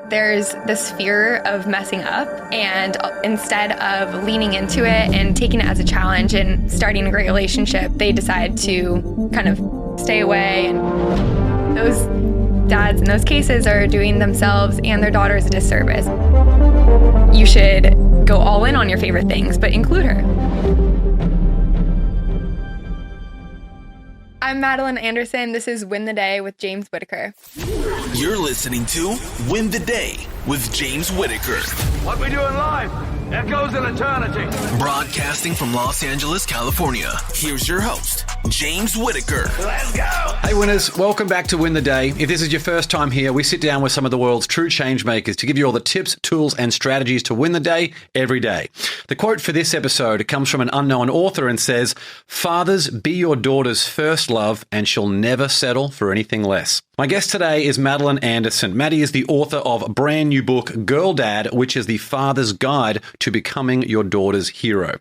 There's this fear of messing up, and instead of leaning into it and taking it as a challenge and starting a great relationship, they decide to kind of stay away. And those dads in those cases are doing themselves and their daughters a disservice. You should go all in on your favorite things, but include her. I'm Madeline Anderson. This is Win the Day with James Whitaker. You're listening to Win the Day with James Whitaker. What we do in life echoes in eternity. Broadcasting from Los Angeles, California. Here's your host, James Whitaker. Let's go! Hey winners, welcome back to Win the Day. If this is your first time here, we sit down with some of the world's true change makers to give you all the tips, tools, and strategies to win the day every day. The quote for this episode comes from an unknown author and says, "Fathers, be your daughter's first love and she'll never settle for anything less." My guest today is Madeline Anderson. Maddie is the author of a brand new book, Girl Dad, which is the father's guide to becoming your daughter's hero.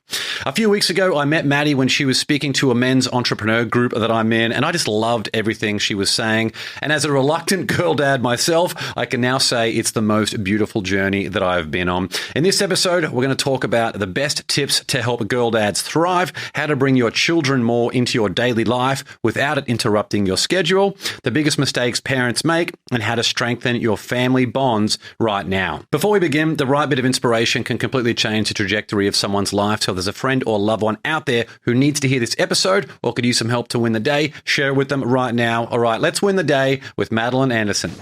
A few weeks ago, I met Maddie when she was speaking to a men's entrepreneur group that I'm in, and I just loved everything she was saying. And as a reluctant girl dad myself, I can now say it's the most beautiful journey that I've been on. In this episode, we're going to talk about the best tips to help girl dads thrive, how to bring your children more into your daily life without it interrupting your schedule, the biggest mistakes parents make, and how to strengthen your family bonds right now. Before we begin, the right bit of inspiration can completely change the trajectory of someone's life. So if there's a friend or loved one out there who needs to hear this episode or could use some help to win the day, share it with them right now. All right, let's win the day with Madeline Anderson.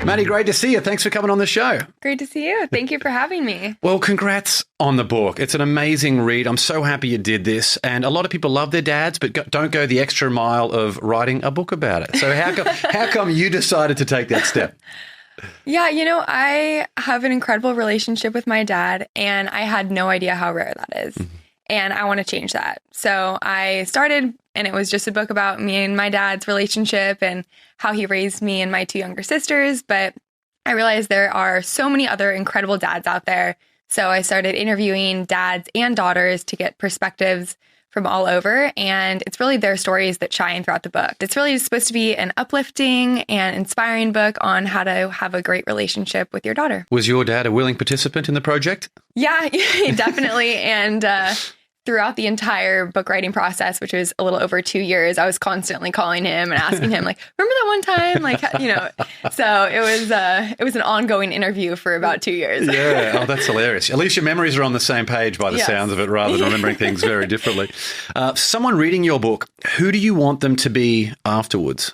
Maddie, great to see you. Thanks for coming on the show. Great to see you. Thank you for having me. Well, congrats on the book. It's an amazing read. I'm so happy you did this. And a lot of people love their dads, but don't go the extra mile of writing a book about it. So how come you decided to take that step? Yeah, I have an incredible relationship with my dad, and I had no idea how rare that is. Mm-hmm. And I want to change that. So I started, and it was just a book about me and my dad's relationship and how he raised me and my two younger sisters. But I realized there are so many other incredible dads out there. So I started interviewing dads and daughters to get perspectives from all over. And it's really their stories that shine throughout the book. It's really supposed to be an uplifting and inspiring book on how to have a great relationship with your daughter. Was your dad a willing participant in the project? Yeah, definitely. And throughout the entire book writing process, which was a little over 2 years, I was constantly calling him and asking him, like, remember that one time? So it was an ongoing interview for about 2 years. Yeah. Oh, that's hilarious. At least your memories are on the same page by the sounds of it, rather than remembering things very differently. Someone reading your book, who do you want them to be afterwards?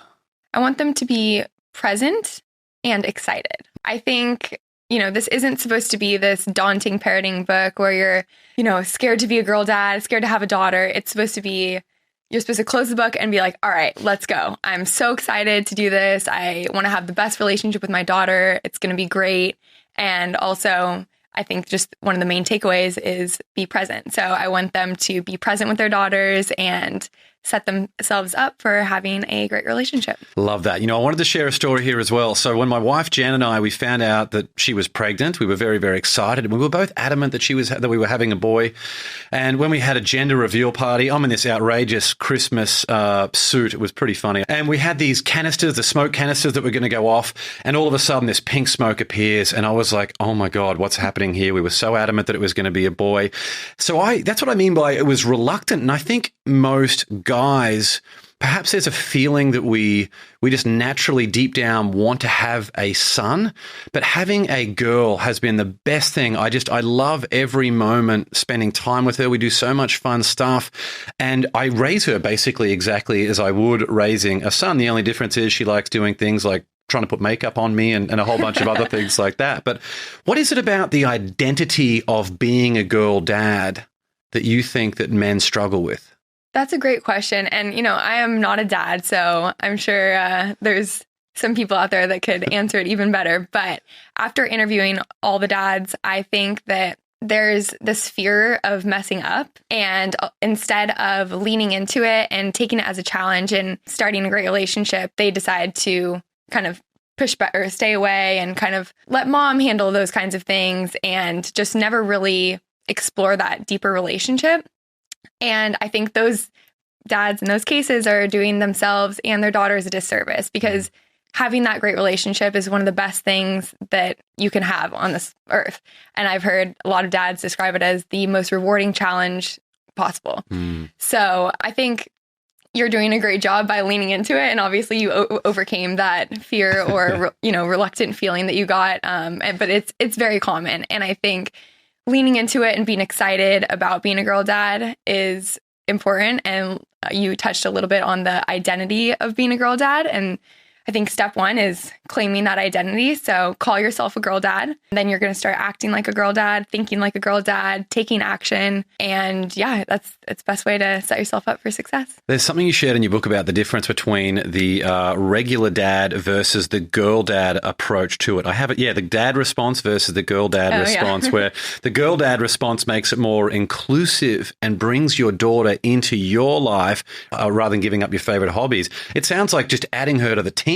I want them to be present and excited. I think this isn't supposed to be this daunting parenting book where you're, scared to be a girl dad, scared to have a daughter. It's supposed to be, you're supposed to close the book and be like, all right, let's go. I'm so excited to do this. I want to have the best relationship with my daughter. It's going to be great. And also, I think just one of the main takeaways is be present. So I want them to be present with their daughters and set themselves up for having a great relationship. Love that. I wanted to share a story here as well. So when my wife, Jan, and I, we found out that she was pregnant, we were very, very excited. And we were both adamant that we were having a boy. And when we had a gender reveal party, I'm in this outrageous Christmas suit. It was pretty funny. And we had these canisters, the smoke canisters that were going to go off. And all of a sudden, this pink smoke appears. And I was like, oh my God, what's happening here? We were so adamant that it was going to be a boy. So that's what I mean by it was reluctant. And I think most guys, perhaps there's a feeling that we just naturally deep down want to have a son, but having a girl has been the best thing. I love every moment spending time with her. We do so much fun stuff, and I raise her basically exactly as I would raising a son. The only difference is she likes doing things like trying to put makeup on me and a whole bunch of other things like that. But what is it about the identity of being a girl dad that you think that men struggle with? That's a great question. And, I am not a dad, so I'm sure there's some people out there that could answer it even better. But after interviewing all the dads, I think that there's this fear of messing up. And instead of leaning into it and taking it as a challenge and starting a great relationship, they decide to kind of push back or stay away and kind of let mom handle those kinds of things and just never really explore that deeper relationship. And I think those dads in those cases are doing themselves and their daughters a disservice, because having that great relationship is one of the best things that you can have on this earth. And I've heard a lot of dads describe it as the most rewarding challenge possible. So I think you're doing a great job by leaning into it. And obviously you overcame that fear or, reluctant feeling that you got. But it's very common. And I think leaning into it and being excited about being a girl dad is important. And you touched a little bit on the identity of being a girl dad. And I think step one is claiming that identity. So call yourself a girl dad. Then you're going to start acting like a girl dad, thinking like a girl dad, taking action. And it's the best way to set yourself up for success. There's something you shared in your book about the difference between the regular dad versus the girl dad approach to it. I have it. Yeah, the dad response versus the girl dad response, where the girl dad response makes it more inclusive and brings your daughter into your life rather than giving up your favorite hobbies. It sounds like just adding her to the team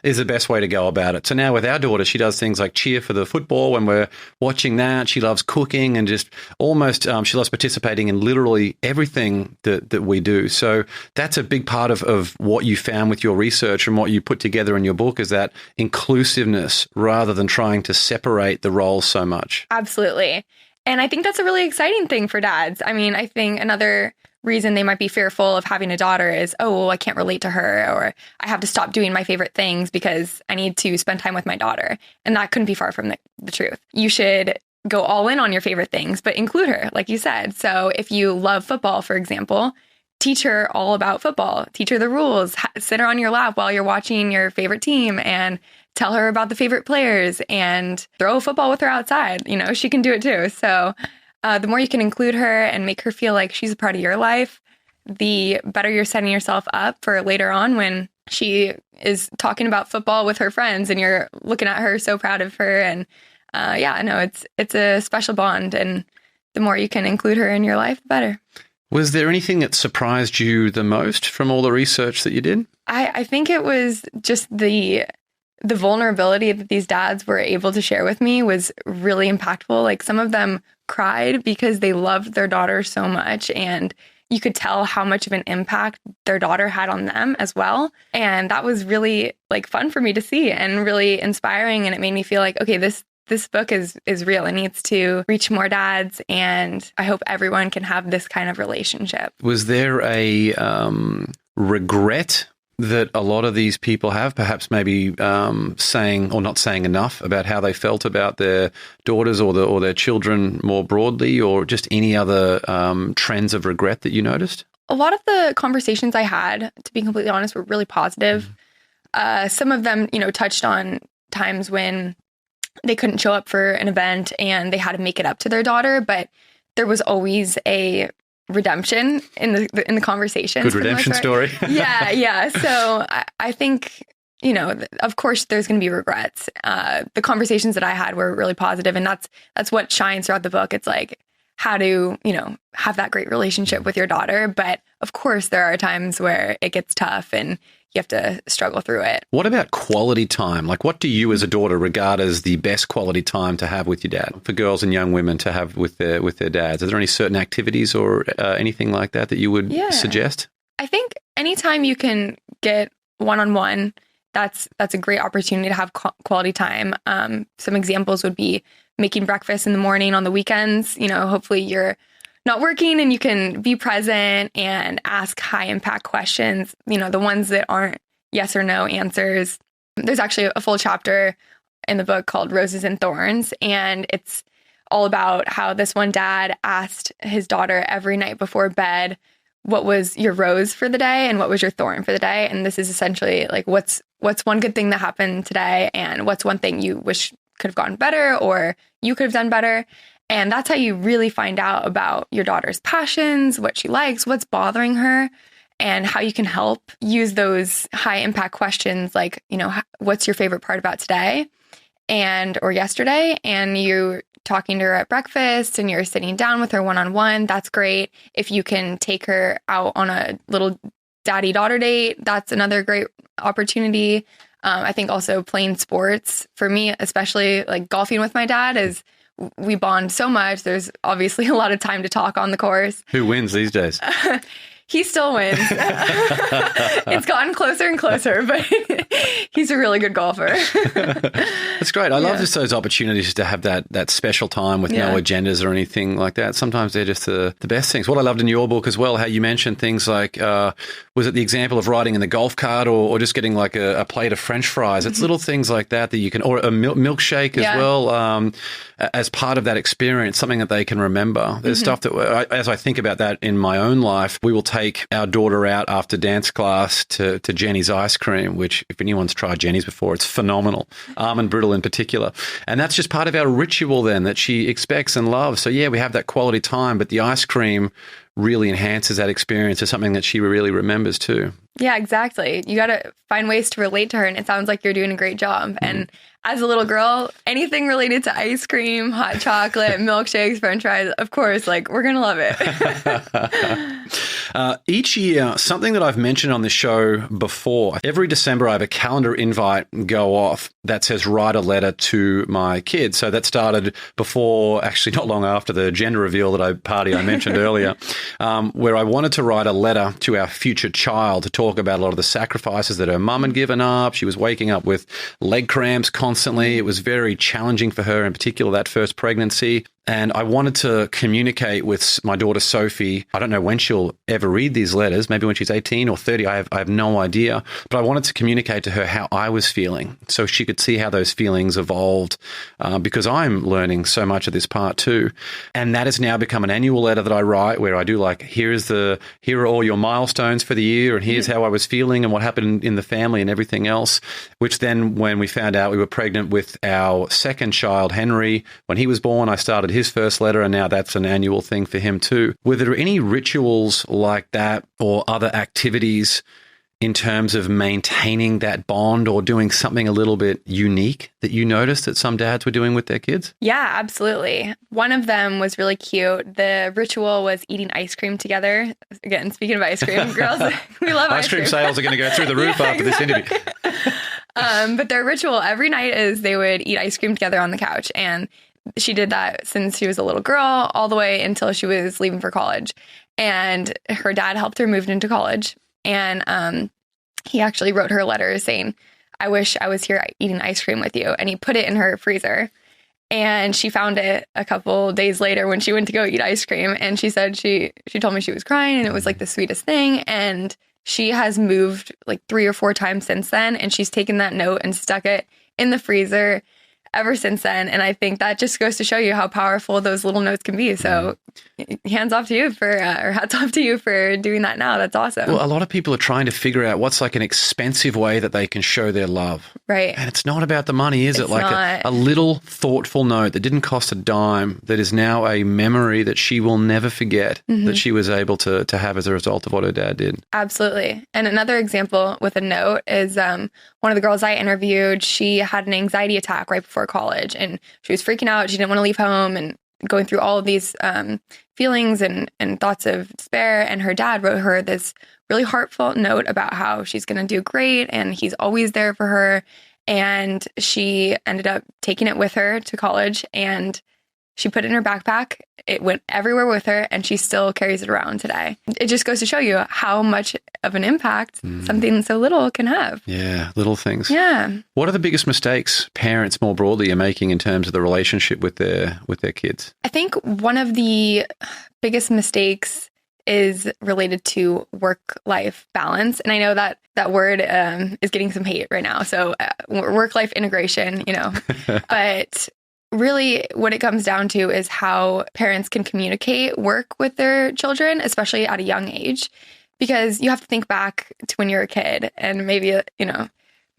is the best way to go about it. So now with our daughter, she does things like cheer for the football when we're watching that. She loves cooking and just almost she loves participating in literally everything that we do. So that's a big part of what you found with your research and what you put together in your book, is that inclusiveness rather than trying to separate the roles so much. Absolutely. And I think that's a really exciting thing for dads. I mean, I think another reason they might be fearful of having a daughter is, I can't relate to her, or I have to stop doing my favorite things because I need to spend time with my daughter. And that couldn't be far from the truth. You should go all in on your favorite things, but include her, like you said. So if you love football, for example, teach her all about football, teach her the rules, sit her on your lap while you're watching your favorite team and tell her about the favorite players and throw a football with her outside. She can do it too. So the more you can include her and make her feel like she's a part of your life, the better you're setting yourself up for later on when she is talking about football with her friends and you're looking at her so proud of her. And it's a special bond. And the more you can include her in your life, the better. Was there anything that surprised you the most from all the research that you did? I think it was just the vulnerability that these dads were able to share with me was really impactful. Like, some of them cried because they loved their daughter so much, and you could tell how much of an impact their daughter had on them as well. And that was really fun for me to see and really inspiring. And it made me feel like, okay, this book is real. It needs to reach more dads, and I hope everyone can have this kind of relationship. Was there a regret that a lot of these people have, perhaps maybe saying or not saying enough about how they felt about their daughters or their children more broadly, or just any other trends of regret that you noticed? A lot of the conversations I had, to be completely honest, were really positive. Some of them, touched on times when they couldn't show up for an event and they had to make it up to their daughter, but there was always a redemption in the conversations. Good redemption story. Yeah. So I think, of course there's going to be regrets. The conversations that I had were really positive, and that's what shines throughout the book. It's like how to, have that great relationship with your daughter. But of course there are times where it gets tough and you have to struggle through it. What about quality time? Like, what do you as a daughter regard as the best quality time to have with your dad, for girls and young women to have with their dads? Are there any certain activities or anything like that you would suggest? I think anytime you can get one-on-one, that's a great opportunity to have quality time. Some examples would be making breakfast in the morning on the weekends. Hopefully you're not working and you can be present and ask high impact questions, the ones that aren't yes or no answers. There's actually a full chapter in the book called Roses and Thorns, and it's all about how this one dad asked his daughter every night before bed, what was your rose for the day and what was your thorn for the day? And this is essentially like, what's one good thing that happened today, and what's one thing you wish could have gone better or you could have done better. And that's how you really find out about your daughter's passions, what she likes, what's bothering her, and how you can help. Use those high impact questions like, what's your favorite part about today or yesterday? And you're talking to her at breakfast and you're sitting down with her one-on-one. That's great. If you can take her out on a little daddy-daughter date, that's another great opportunity. I think also playing sports, for me, especially like golfing with my dad, is we bond so much. There's obviously a lot of time to talk on the course. Who wins these days? He still wins. It's gotten closer and closer, but he's a really good golfer. That's great. I love just those opportunities to have that special time with no agendas or anything like that. Sometimes they're just the best things. What I loved in your book as well, how you mentioned things like, was it the example of riding in the golf cart or just getting like a plate of French fries? It's little things like that you can, or a milkshake as well, as part of that experience, something that they can remember. There's stuff that, as I think about that in my own life, we will take our daughter out after dance class to Jenny's ice cream, which if anyone's tried Jenny's before, it's phenomenal. Almond brittle in particular. And that's just part of our ritual then that she expects and loves. So yeah, we have that quality time, but the ice cream really enhances that experience as something that she really remembers too. Yeah, exactly. You got to find ways to relate to her, and it sounds like you're doing a great job. And as a little girl, anything related to ice cream, hot chocolate, milkshakes, French fries, of course, like we're going to love it. Each year, something that I've mentioned on this show before, every December I have a calendar invite go off that says write a letter to my kids. So that started before, actually not long after the gender reveal party I mentioned earlier, where I wanted to write a letter to our future child to talk about a lot of the sacrifices that her mum had given up. She was waking up with leg cramps constantly. It was very challenging for her, in particular that first pregnancy. And I wanted to communicate with my daughter, Sophie. I don't know when she'll ever read these letters, maybe when she's 18 or 30. I have no idea. But I wanted to communicate to her how I was feeling so she could see how those feelings evolved because I'm learning so much of this part too. And that has now become an annual letter that I write where I do like, here are all your milestones for the year and here's how I was feeling and what happened in the family and everything else, which then when we found out we were pregnant with our second child, Henry, when he was born, I started his first letter, and now that's an annual thing for him too. Were there any rituals like that or other activities in terms of maintaining that bond or doing something a little bit unique that you noticed that some dads were doing with their kids? Yeah, absolutely. One of them was really cute. The ritual was eating ice cream together. Again, speaking of ice cream, girls, we love ice cream. Sales are going to go through the roof after this interview. But their ritual every night is they would eat ice cream together on the couch. And she did that since she was a little girl all the way until she was leaving for college. And her dad helped her move into college. And he actually wrote her a letter saying, I wish I was here eating ice cream with you. And he put it in her freezer. And she found it a couple days later when she went to go eat ice cream. And she said she told me she was crying and it was like the sweetest thing. And she has moved like 3 or 4 times since then. And she's taken that note and stuck it in the freezer ever since then. And I think that just goes to show you how powerful those little notes can be. So hats off to you for doing that now. That's awesome. Well, a lot of people are trying to figure out what's like an expensive way that they can show their love. Right. And it's not about the money, is it? Like a little thoughtful note that didn't cost a dime that is now a memory that she will never forget that she was able to have as a result of what her dad did. Absolutely. And another example with a note is one of the girls I interviewed, she had an anxiety attack right before college and she was freaking out. She didn't want to leave home and going through all of these feelings and thoughts of despair. And her dad wrote her this really heartfelt note about how she's going to do great and he's always there for her. And she ended up taking it with her to college and she put it in her backpack. It went everywhere with her and she still carries it around today. It just goes to show you how much of an impact something so little can have. Yeah, little things. Yeah. What are the biggest mistakes parents more broadly are making in terms of the relationship with their kids? I think one of the biggest mistakes is related to work-life balance. And I know that word is getting some hate right now. So work-life integration, but really what it comes down to is how parents can communicate work with their children, especially at a young age, because you have to think back to when you're a kid and maybe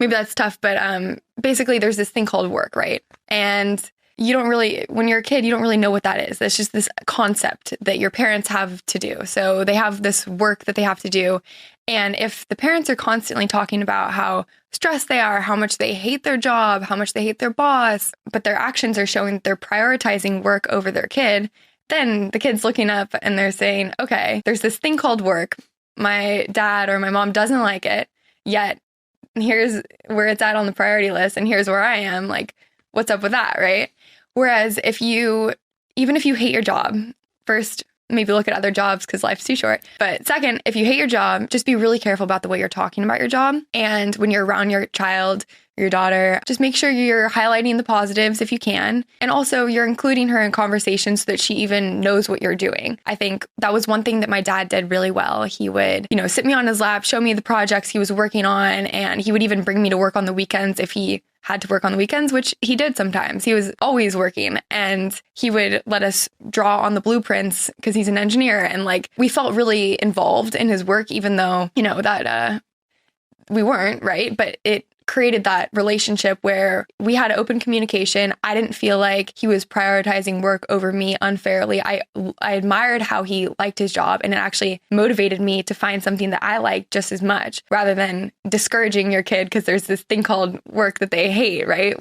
that's tough, but basically there's this thing called work, right? And when you're a kid, you don't really know what that is. It's just this concept that your parents have to do. So they have this work that they have to do. And if the parents are constantly talking about how stressed they are, how much they hate their job, how much they hate their boss, but their actions are showing that they're prioritizing work over their kid, then the kid's looking up and they're saying, okay, there's this thing called work. My dad or my mom doesn't like it, yet here's where it's at on the priority list and here's where I am. Like, what's up with that, right? Whereas even if you hate your job, first maybe look at other jobs because life's too short. But second, if you hate your job, just be really careful about the way you're talking about your job. And when you're around your child, your daughter, just make sure you're highlighting the positives if you can. And also you're including her in conversations so that she even knows what you're doing. I think that was one thing that my dad did really well. He would, sit me on his lap, show me the projects he was working on, and he would even bring me to work on the weekends if he had to work on the weekends, which he did sometimes. He was always working, and he would let us draw on the blueprints because he's an engineer. And we felt really involved in his work, even though, that we weren't, right? But it created that relationship where we had open communication. I didn't feel like he was prioritizing work over me unfairly. I admired how he liked his job, and it actually motivated me to find something that I liked just as much, rather than discouraging your kid because there's this thing called work that they hate, right?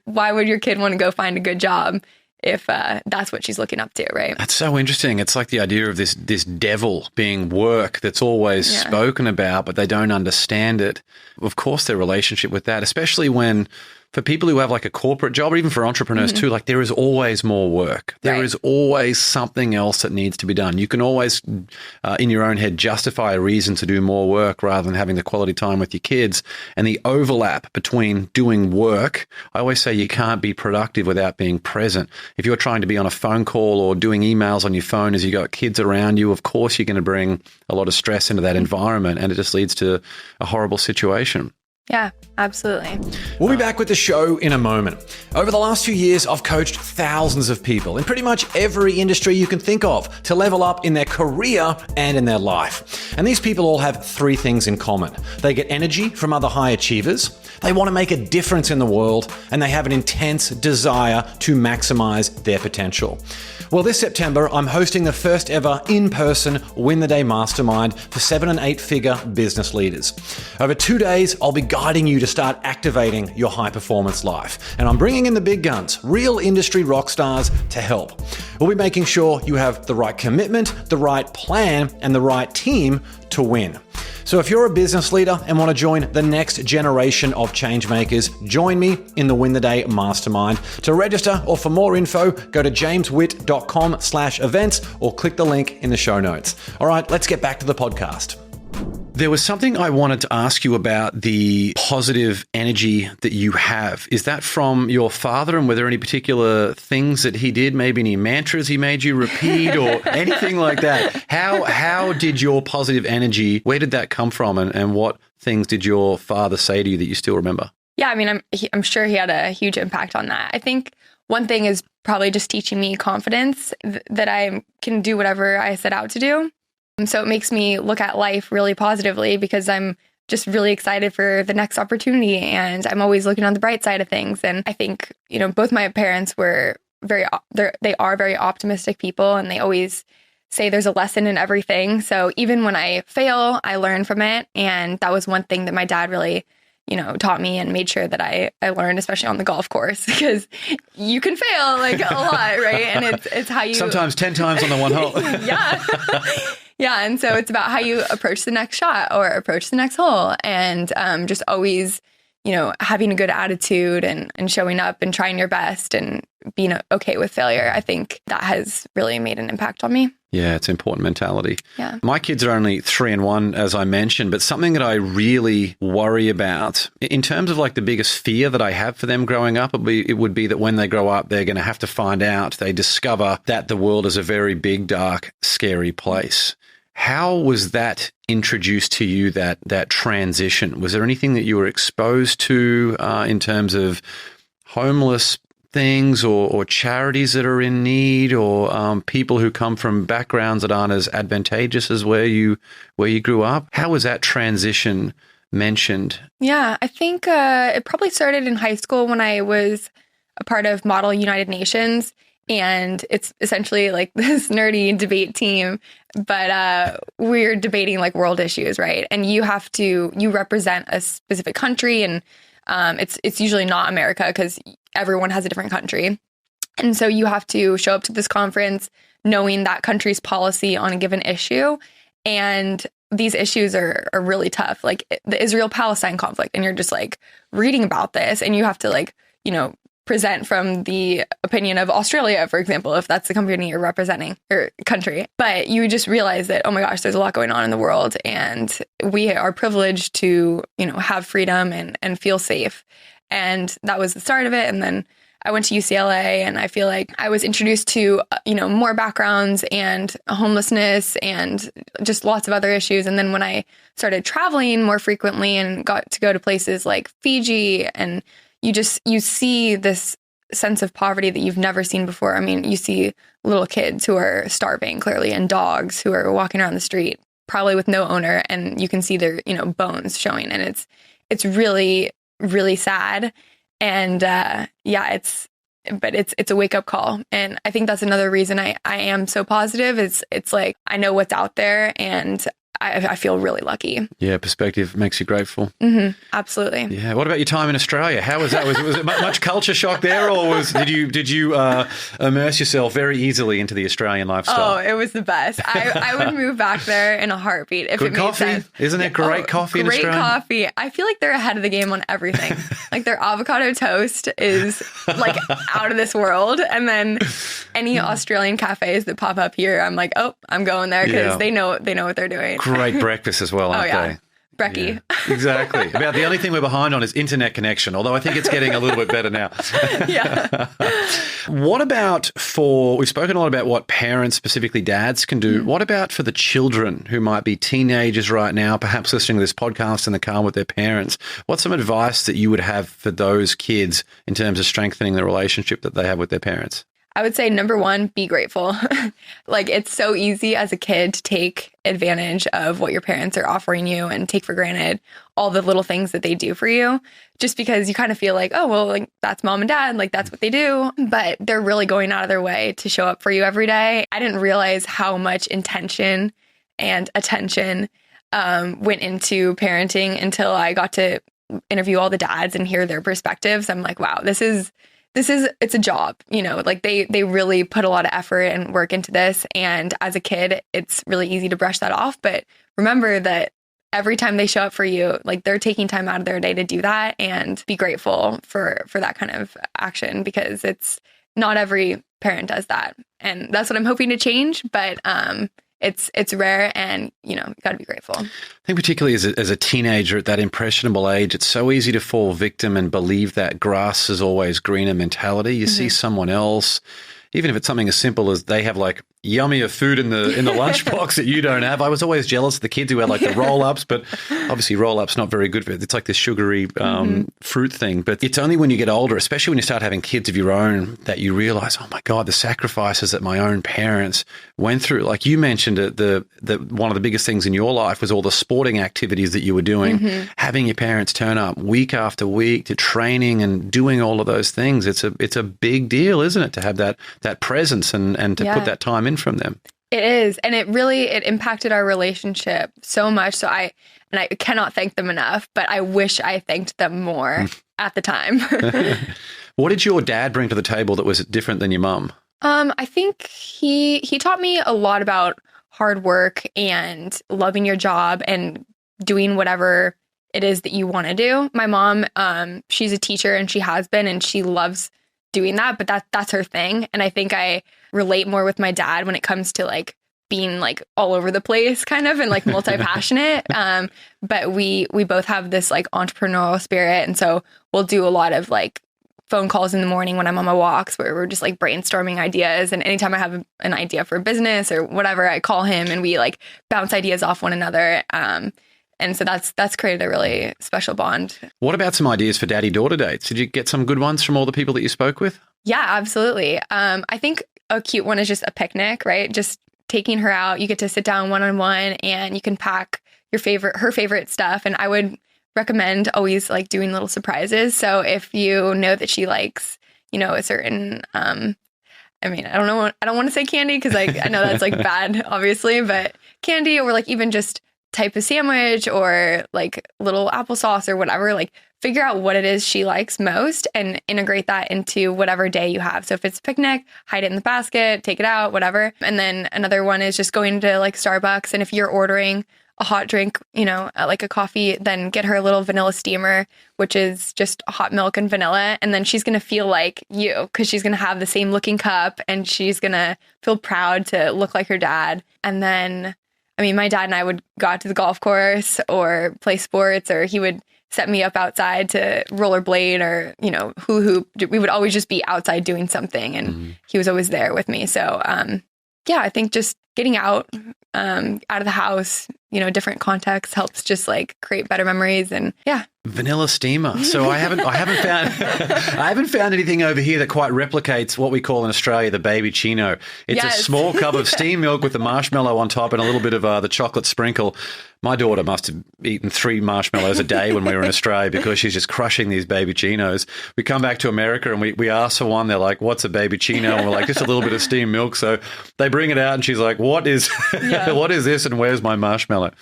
Why would your kid want to go find a good job if that's what she's looking up to, right? That's so interesting. It's like the idea of this devil being work that's always spoken about, but they don't understand it. Of course, their relationship with that, especially when for people who have a corporate job, or even for entrepreneurs too, there is always more work. There is always something else that needs to be done. You can always, in your own head, justify a reason to do more work rather than having the quality time with your kids. And the overlap between doing work, I always say you can't be productive without being present. If you're trying to be on a phone call or doing emails on your phone as you got kids around you, of course you're going to bring a lot of stress into that environment, and it just leads to a horrible situation. Yeah, absolutely. We'll be back with the show in a moment. Over the last few years, I've coached thousands of people in pretty much every industry you can think of to level up in their career and in their life. And these people all have three things in common. They get energy from other high achievers, they want to make a difference in the world, and they have an intense desire to maximize their potential. Well, this September, I'm hosting the first ever in-person Win the Day Mastermind for 7- and 8-figure business leaders. Over 2 days, I'll be guiding you to start activating your high-performance life. And I'm bringing in the big guns, real industry rock stars to help. We'll be making sure you have the right commitment, the right plan, and the right team to win. So if you're a business leader and want to join the next generation of change makers, join me in the Win the Day Mastermind. To register or for more info, go to jameswitt.com/events or click the link in the show notes. All right, let's get back to the podcast. There was something I wanted to ask you about the positive energy that you have. Is that from your father, and were there any particular things that he did, maybe any mantras he made you repeat or anything like that? How did your positive energy, where did that come from, and what things did your father say to you that you still remember? Yeah, I mean, I'm sure he had a huge impact on that. I think one thing is probably just teaching me confidence that I can do whatever I set out to do. And so it makes me look at life really positively because I'm just really excited for the next opportunity, and I'm always looking on the bright side of things. And I think, both my parents were they are very optimistic people, and they always say there's a lesson in everything. So even when I fail, I learn from it. And that was one thing that my dad really, taught me and made sure that I learned, especially on the golf course, because you can fail a lot, right? And it's how you... Sometimes 10 times on the one hole. Yeah. Yeah. And so it's about how you approach the next shot or approach the next hole, and just always, having a good attitude and showing up and trying your best and being okay with failure. I think that has really made an impact on me. Yeah, it's an important mentality. Yeah. My kids are only 3 and 1, as I mentioned, but something that I really worry about in terms of the biggest fear that I have for them growing up, it would be that when they grow up, they're going to have to find out, they discover that the world is a very big, dark, scary place. How was that introduced to you, that transition? Was there anything that you were exposed to in terms of homeless things or charities that are in need, or people who come from backgrounds that aren't as advantageous as where you grew up? How was that transition mentioned? Yeah, I think it probably started in high school when I was a part of Model United Nations. And it's essentially this nerdy debate team, but we're debating world issues, right? And you represent a specific country, and it's usually not America because everyone has a different country. And so you have to show up to this conference knowing that country's policy on a given issue. And these issues are really tough, like the Israel-Palestine conflict. And you're just reading about this, and you have to present from the opinion of Australia, for example, if that's the company you're representing or country. But you just realize that, oh my gosh, there's a lot going on in the world, and we are privileged to, have freedom and feel safe. And that was the start of it. And then I went to UCLA, and I feel like I was introduced to, more backgrounds and homelessness and just lots of other issues. And then when I started traveling more frequently and got to go to places like Fiji, and you see this sense of poverty that you've never seen before. I mean, you see little kids who are starving, clearly, and dogs who are walking around the street, probably with no owner, and you can see their, bones showing. And it's really, really sad. And it's a wake up call. And I think that's another reason I am so positive is it's like, I know what's out there, and I feel really lucky. Yeah, perspective makes you grateful. Mm-hmm, absolutely. Yeah. What about your time in Australia? How was that? Was it much culture shock there, or did you immerse yourself very easily into the Australian lifestyle? Oh, it was the best. I would move back there in a heartbeat if Good it made coffee. sense. Isn't it great coffee in Australia? Great coffee. I feel like they're ahead of the game on everything. Like their avocado toast is like out of this world, and then any Australian cafes that pop up here, I'm like, oh, I'm going there because they know what they're doing. Great breakfast as well, aren't they? Brekkie. Yeah, exactly. About the only thing we're behind on is internet connection, although I think it's getting a little bit better now. Yeah. What about we've spoken a lot about what parents, specifically dads, can do. What about for the children who might be teenagers right now, perhaps listening to this podcast in the car with their parents? What's some advice that you would have for those kids in terms of strengthening the relationship that they have with their parents? I would say number one, be grateful. Like it's so easy as a kid to take advantage of what your parents are offering you and take for granted all the little things that they do for you, just because you kind of feel like, oh, well, like that's mom and dad, like that's what they do. But they're really going out of their way to show up for you every day. I didn't realize how much intention and attention went into parenting until I got to interview all the dads and hear their perspectives. I'm like, wow, it's a job, like they really put a lot of effort and work into this. And as a kid, it's really easy to brush that off. But remember that every time they show up for you, like they're taking time out of their day to do that, and be grateful for that kind of action, because it's not every parent does that. And that's what I'm hoping to change. But it's rare, and you got to be grateful. I think particularly as a teenager at that impressionable age, it's so easy to fall victim and believe that grass is always greener mentality. You see someone else, even if it's something as simple as they have like yummier food in the lunchbox that you don't have. I was always jealous of the kids who had like the roll-ups, but obviously roll-ups not very good for it. It's like this sugary fruit thing. But it's only when you get older, especially when you start having kids of your own, that you realize, oh my God, the sacrifices that my own parents went through. Like you mentioned, the one of the biggest things in your life was all the sporting activities that you were doing, having your parents turn up week after week to training and doing all of those things. It's a big deal, isn't it, to have that presence and to put that time in from them. It is. And it impacted our relationship so much. So I cannot thank them enough, but I wish I thanked them more at the time. What did your dad bring to the table that was different than your mum? I think he taught me a lot about hard work and loving your job and doing whatever it is that you want to do. My mom, she's a teacher, and she has been, and she loves doing that, but that's her thing. And I think I relate more with my dad when it comes to like being like all over the place kind of, and like multi-passionate. But we both have this like entrepreneurial spirit. And so we'll do a lot of like phone calls in the morning when I'm on my walks where we're just like brainstorming ideas. And anytime I have an idea for a business or whatever, I call him and we like bounce ideas off one another. And so that's created a really special bond. What about some ideas for daddy-daughter dates? Did you get some good ones from all the people that you spoke with? Yeah, absolutely. I think a cute one is just a picnic, right? Just taking her out. You get to sit down one-on-one, and you can pack her favorite stuff. And I would recommend always like doing little surprises. So if you know that she likes, a certain, I don't want to say candy because like I know that's like bad, obviously, but candy, or like even just type of sandwich or like little applesauce or whatever, like figure out what it is she likes most and integrate that into whatever day you have. So if it's a picnic, hide it in the basket, take it out, whatever. And then another one is just going to like Starbucks. And if you're ordering a hot drink, like a coffee, then get her a little vanilla steamer, which is just hot milk and vanilla. And then she's going to feel like you because she's going to have the same looking cup and she's going to feel proud to look like her dad. And then, my dad and I would go out to the golf course or play sports, or he would set me up outside to rollerblade or, hula hoop. We would always just be outside doing something, and he was always there with me. So, I think just getting out of the house, different contexts helps just like create better memories. And vanilla steamer. So I haven't found anything over here that quite replicates what we call in Australia the baby chino. It's a small cup of steamed milk with the marshmallow on top and a little bit of the chocolate sprinkle. My daughter must have eaten 3 marshmallows a day when we were in Australia because she's just crushing these baby chinos. We come back to America and we ask for one. They're like, "What's a baby chino?" And we're like, "Just a little bit of steamed milk." So they bring it out and she's like, "What is what is this and where's my marshmallow?"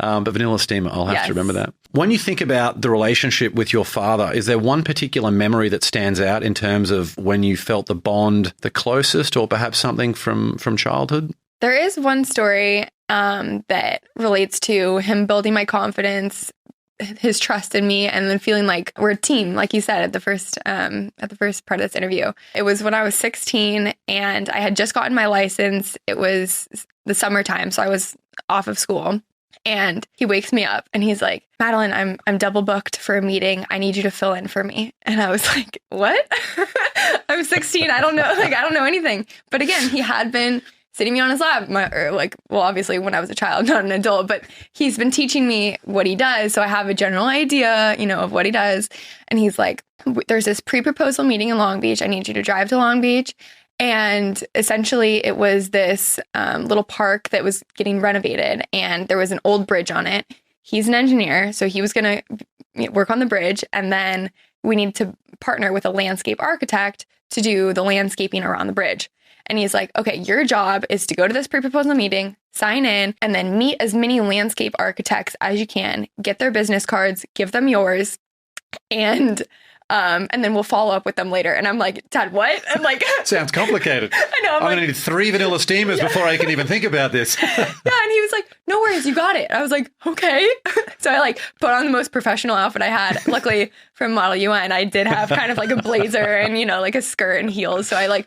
But vanilla steamer, I'll have to remember that. When you think about the relationship with your father, is there one particular memory that stands out in terms of when you felt the bond the closest, or perhaps something from childhood? There is one story that relates to him building my confidence, his trust in me, and then feeling like we're a team, like you said at the first part of this interview. It was when I was 16 and I had just gotten my license. It was the summertime, so I was off of school. And he wakes me up and he's like, "Madeline, I'm double booked for a meeting. I need you to fill in for me." And I was like, "What?" I'm 16. I don't know. I don't know anything. But again, he had been sitting me on his lap, obviously when I was a child, not an adult, but he's been teaching me what he does. So I have a general idea, of what he does. And he's like, "There's this pre-proposal meeting in Long Beach. I need you to drive to Long Beach." And essentially it was this little park that was getting renovated and there was an old bridge on it. He's an engineer, so he was going to work on the bridge. And then we needed to partner with a landscape architect to do the landscaping around the bridge. And he's like, "Okay, your job is to go to this pre-proposal meeting, sign in, and then meet as many landscape architects as you can, get their business cards, give them yours, and then we'll follow up with them later." And I'm like, "Dad, what?" I'm like, sounds complicated. I know. I'm going to need 3 vanilla steamers before I can even think about this. Yeah, and he was like, "No worries, you got it." I was like, "Okay." So I put on the most professional outfit I had. Luckily from Model UN, I did have kind of like a blazer and, like a skirt and heels. So I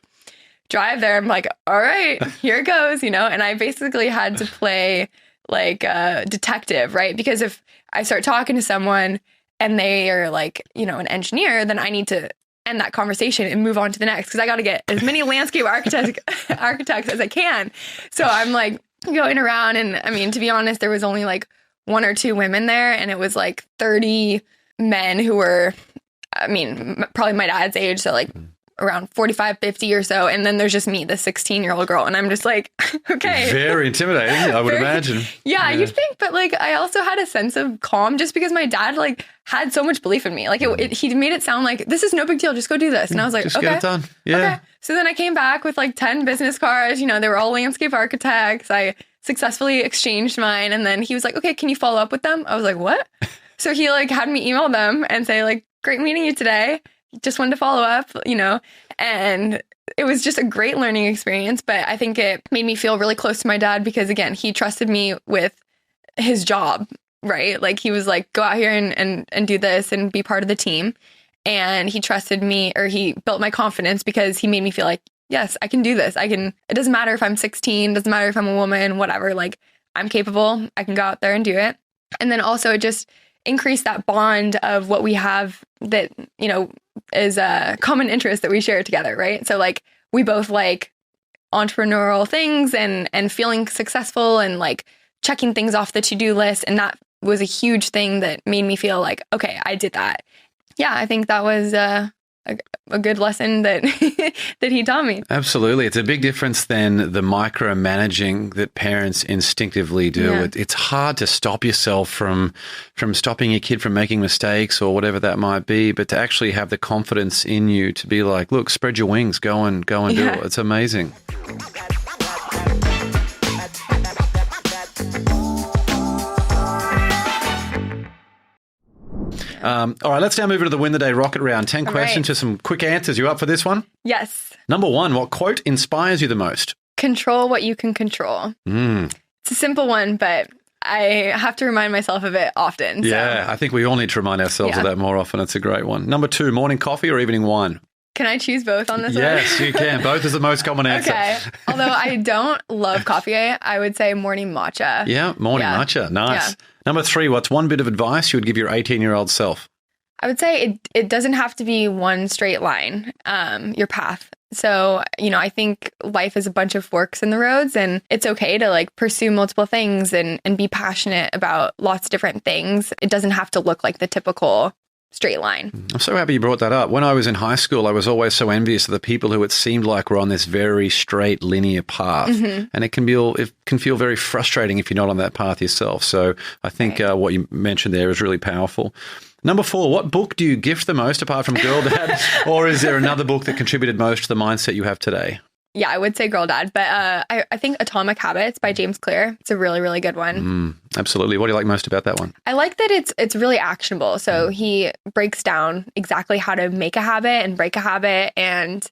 drive there. I'm like, "All right, here it goes," and I basically had to play like a detective, right? Because if I start talking to someone and they are an engineer, then I need to end that conversation and move on to the next because I got to get as many landscape architects as I can. So I'm going around and to be honest, there was only 1 or 2 women there and it was 30 men who were, probably my dad's age. So around 45, 50 or so. And then there's just me, the 16-year-old girl. And I'm just like, okay. Very intimidating, I would imagine. Yeah, you'd think. But I also had a sense of calm just because my dad had so much belief in me. He made it sound like, "This is no big deal. Just go do this." And I was like, just "Okay. Get it done." Yeah. Okay. So then I came back with 10 business cards. They were all landscape architects. I successfully exchanged mine. And then he was like, "Okay, can you follow up with them?" I was like, "What?" So he had me email them and say "Great meeting you today. Just wanted to follow up," and it was just a great learning experience. But I think it made me feel really close to my dad because, again, he trusted me with his job, right? He was like, "Go out here and do this and be part of the team." And he trusted me, or he built my confidence because he made me feel like, yes, I can do this. It doesn't matter if I'm 16, doesn't matter if I'm a woman, whatever, I'm capable. I can go out there and do it. And then also just increase that bond of what we have that, is a common interest that we share together, right? So we both like entrepreneurial things and feeling successful and checking things off the to-do list. And that was a huge thing that made me feel like, okay, I did that. Yeah, I think that was a good lesson that that he taught me. Absolutely. It's a big difference than the micromanaging that parents instinctively do. Yeah. It's hard to stop yourself from stopping your kid from making mistakes or whatever that might be, but to actually have the confidence in you to be like, "Look, spread your wings, go and do it." It's amazing. All right, let's now move into the Win the Day Rocket Round. 10 questions, just some quick answers. You up for this one? Yes. Number 1, what quote inspires you the most? Control what you can control. It's a simple one, but I have to remind myself of it often. Yeah, So. I think we all need to remind ourselves of that more often. It's a great one. Number 2, morning coffee or evening wine? Can I choose both on this one? Yes, you can. Both is the most common answer. Okay. Although I don't love coffee, I would say morning matcha. Yeah, morning matcha. Nice. Yeah. Number 3, what's one bit of advice you would give your 18-year-old self? I would say it doesn't have to be one straight line, your path. So, I think life is a bunch of forks in the roads, and it's okay to like pursue multiple things and be passionate about lots of different things. It doesn't have to look like the typical straight line. I'm so happy you brought that up. When I was in high school, I was always so envious of the people who it seemed like were on this very straight linear path. Mm-hmm. And it can feel very frustrating if you're not on that path yourself. So I think what you mentioned there is really powerful. Number 4, what book do you gift the most apart from Girl Dad? Or is there another book that contributed most to the mindset you have today? Yeah, I would say Girl Dad, but I think Atomic Habits by James Clear. It's a really, really good one. Absolutely. What do you like most about that one? I like that it's really actionable. So he breaks down exactly how to make a habit and break a habit. And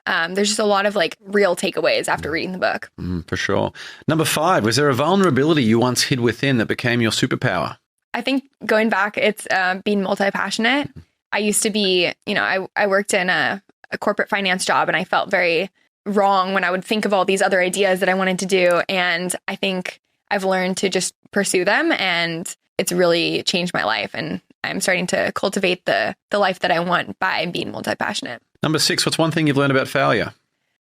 there's just a lot of like real takeaways after reading the book. For sure. Number 5, was there a vulnerability you once hid within that became your superpower? I think going back, it's being multi-passionate. I used to be, I worked in a corporate finance job, and I felt very wrong when I would think of all these other ideas that I wanted to do. And I think I've learned to just pursue them, and it's really changed my life. And I'm starting to cultivate the life that I want by being multi-passionate. Number 6, what's one thing you've learned about failure?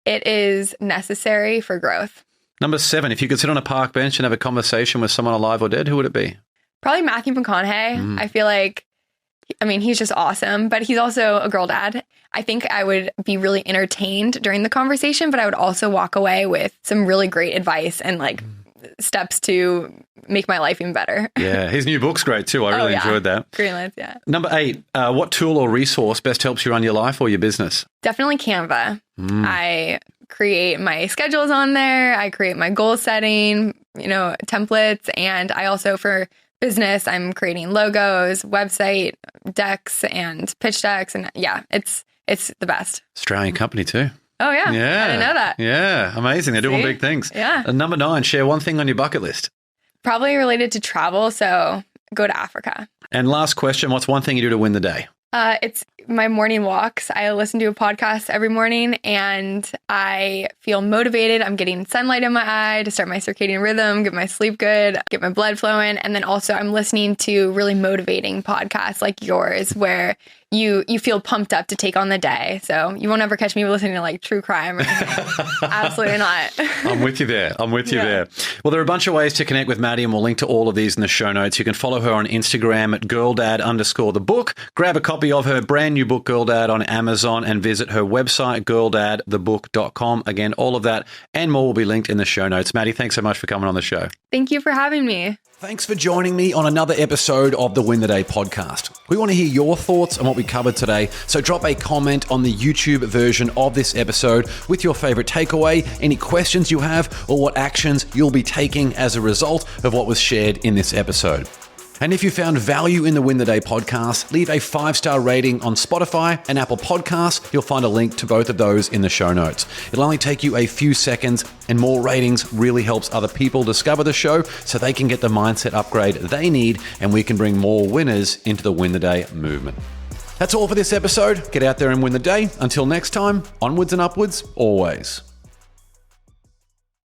It is necessary for growth. Number 7, if you could sit on a park bench and have a conversation with someone alive or dead, who would it be? Probably Matthew McConaughey. I feel like, he's just awesome, but he's also a girl dad. I think I would be really entertained during the conversation, but I would also walk away with some really great advice and like steps to make my life even better. Yeah, his new book's great too. I really enjoyed that. Greenlights, yeah. Number 8, what tool or resource best helps you run your life or your business? Definitely Canva. I create my schedules on there. I create my goal setting, templates. And I also, for business, I'm creating logos, website decks, and pitch decks. And it's the best. Australian company too. Oh, yeah. Yeah. I didn't know that. Yeah. Amazing. They're doing big things. Yeah. And number 9, share one thing on your bucket list. Probably related to travel. So go to Africa. And last question, what's one thing you do to win the day? It's my morning walks. I listen to a podcast every morning, and I feel motivated. I'm getting sunlight in my eye to start my circadian rhythm, get my sleep good, get my blood flowing. And then also I'm listening to really motivating podcasts like yours, where you feel pumped up to take on the day. So you won't ever catch me listening to like true crime or anything. Absolutely not. I'm with you there. there. Well, there are a bunch of ways to connect with Maddie, and we'll link to all of these in the show notes. You can follow her on Instagram at girldad_the book. Grab a copy of her brand new book, Girl Dad, on Amazon, and visit her website, girldadthebook.com. Again, all of that and more will be linked in the show notes. Maddie, thanks so much for coming on the show. Thank you for having me. Thanks for joining me on another episode of the Win the Day podcast. We want to hear your thoughts on what we covered today, so drop a comment on the YouTube version of this episode with your favorite takeaway, any questions you have, or what actions you'll be taking as a result of what was shared in this episode. And if you found value in the Win the Day podcast, leave a 5-star rating on Spotify and Apple Podcasts. You'll find a link to both of those in the show notes. It'll only take you a few seconds, and more ratings really helps other people discover the show so they can get the mindset upgrade they need, and we can bring more winners into the Win the Day movement. That's all for this episode. Get out there and win the day. Until next time, onwards and upwards, always.